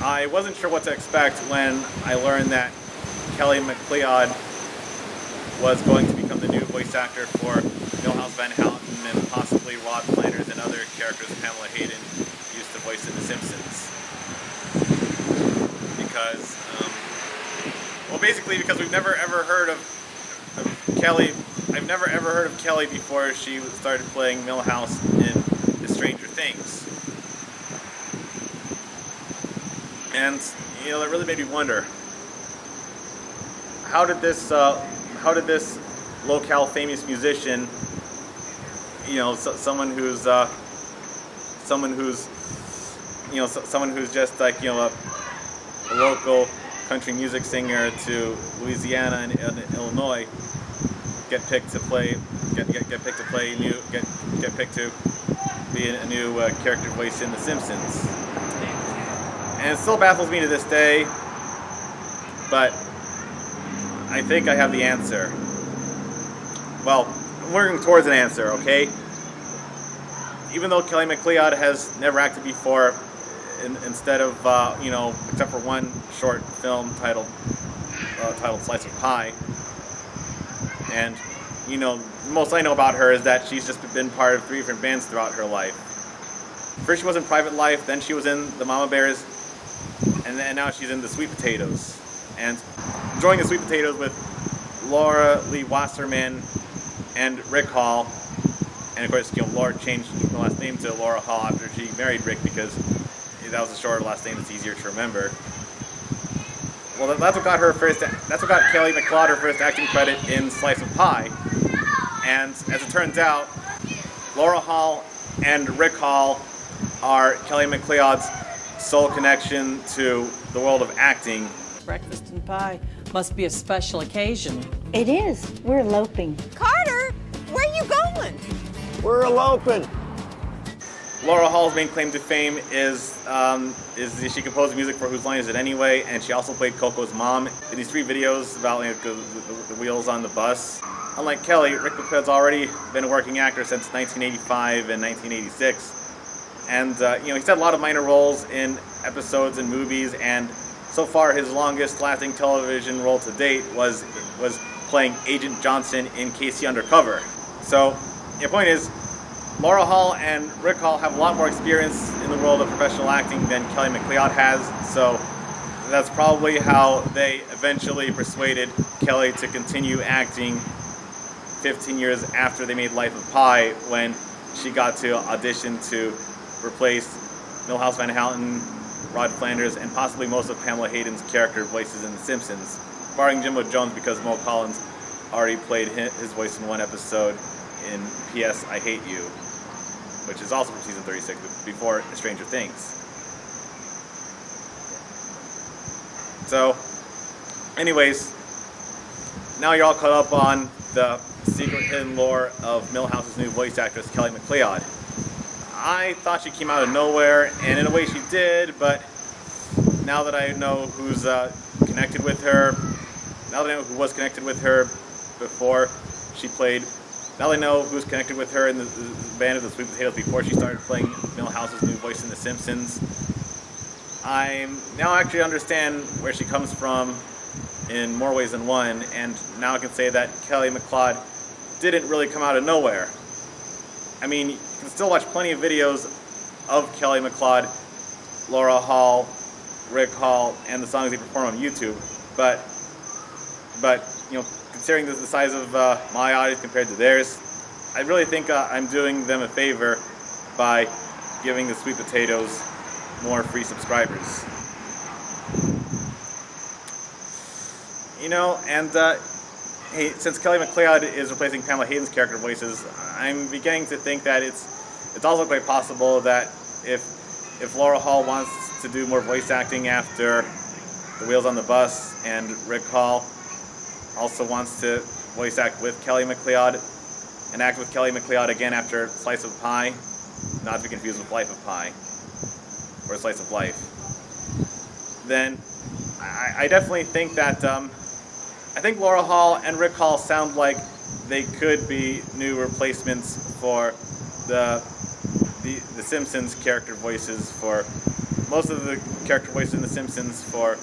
I wasn't sure what to expect when I learned that Kelly MacLeod was going to become the new voice actor for Milhouse Van Houten and possibly Rod Flanders and other characters Pamela Hayden used to voice in The Simpsons. Because, basically because we've never ever heard of Kelly. I've never ever heard of Kelly before she started playing Milhouse in The Stranger Things. And, that really made me wonder, how did this locale famous musician, someone who's just like, a local country music singer to Louisiana and Illinois, get picked to be a new character voice in The Simpsons. And it still baffles me to this day, but I think I have the answer. Well, I'm working towards an answer, okay? Even though Kelly MacLeod has never acted before, instead of, except for one short film titled Slice of Pie, and, the most I know about her is that she's just been part of 3 different bands throughout her life. First she was in Private Life, then she was in the Mama Bears, and now she's in the Sweet Potatoes. And enjoying the Sweet Potatoes with Laura Lee Wasserman and Rick Hall. And of course, Laura changed her last name to Laura Hall after she married Rick because that was a shorter last name that's easier to remember. Well, that's what got Kelly MacLeod her first acting credit in Slice of Pie. And as it turns out, Laura Hall and Rick Hall are Kelly MacLeod's sole connection to the world of acting. Breakfast and pie must be a special occasion. It is. We're eloping. Carter, where are you going? We're eloping. Laura Hall's main claim to fame is that she composed music for Whose Line Is It Anyway, and she also played Coco's mom in these 3 videos about the wheels on the bus. Unlike Kelly, Rick MacLeod's already been a working actor since 1985 and 1986. And, he's had a lot of minor roles in episodes and movies, and so far his longest lasting television role to date was playing Agent Johnson in KC Undercover. So, the point is, Laura Hall and Rick Hall have a lot more experience in the world of professional acting than Kelly MacLeod has, so that's probably how they eventually persuaded Kelly to continue acting 15 years after they made Life of Pi, when she got to audition to replace Milhouse Van Houten, Rod Flanders, and possibly most of Pamela Hayden's character voices in The Simpsons, barring Jimbo Jones because Mo Collins already played his voice in one episode in P.S. I Hate You, which is also from season 36, before Stranger Things. So, anyways, now you're all caught up on the secret hidden lore of Milhouse's new voice actress, Kelly MacLeod. I thought she came out of nowhere, and in a way she did, but now that I know who's connected with her, now that I know who was connected with her before she played, now that I know who's connected with her in the band of the Sweet Potatoes before she started playing Milhouse's new voice in The Simpsons, I now actually understand where she comes from in more ways than one, and now I can say that Kelly MacLeod didn't really come out of nowhere. I mean, you can still watch plenty of videos of Kelly MacLeod, Laura Hall, Rick Hall, and the songs they perform on YouTube, but considering the size of my audience compared to theirs, I really think I'm doing them a favor by giving the Sweet Potatoes more free subscribers. Hey, since Kelly MacLeod is replacing Pamela Hayden's character voices, I'm beginning to think that it's also quite possible that if Laura Hall wants to do more voice acting after The Wheels on the Bus, and Rick Hall also wants to voice act with Kelly MacLeod and act with Kelly MacLeod again after Slice of Pie, not to be confused with Life of Pie or Slice of Life, then I definitely think that I think Laura Hall and Rick Hall sound like they could be new replacements for the Simpsons character voices for most of the character voices in The Simpsons for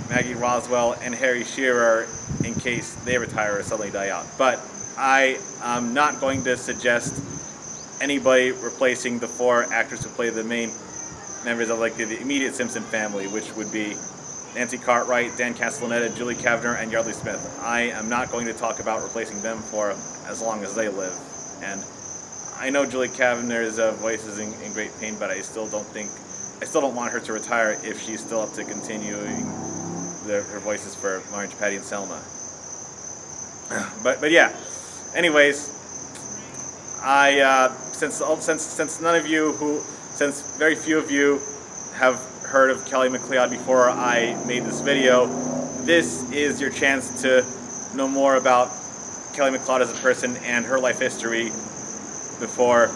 Maggie Roswell and Harry Shearer in case they retire or suddenly die out. But I am not going to suggest anybody replacing the 4 actors who play the main members of like the immediate Simpson family, which would be Nancy Cartwright, Dan Castellaneta, Julie Kavner, and Yardley Smith. I am not going to talk about replacing them for as long as they live. And I know Julie Kavner's voice is in great pain, but I still don't want her to retire if she's still up to continuing her voices for Marge, Patty, and Selma. But yeah. Anyways, since very few of you have heard of Kelly MacLeod before I made this video, this is your chance to know more about Kelly MacLeod as a person and her life history before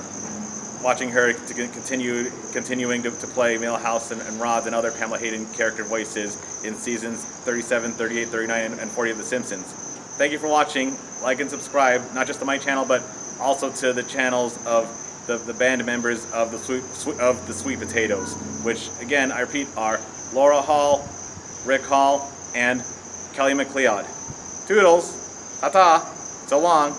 watching her continuing to play Milhouse and Rod and other Pamela Hayden character voices in seasons 37, 38, 39, and 40 of The Simpsons. Thank you for watching. Like and subscribe, not just to my channel, but also to the channels of the band members of the Sweet Potatoes, which, again, I repeat, are Laura Hall, Rick Hall, and Kelly MacLeod. Toodles, ta-ta, so long.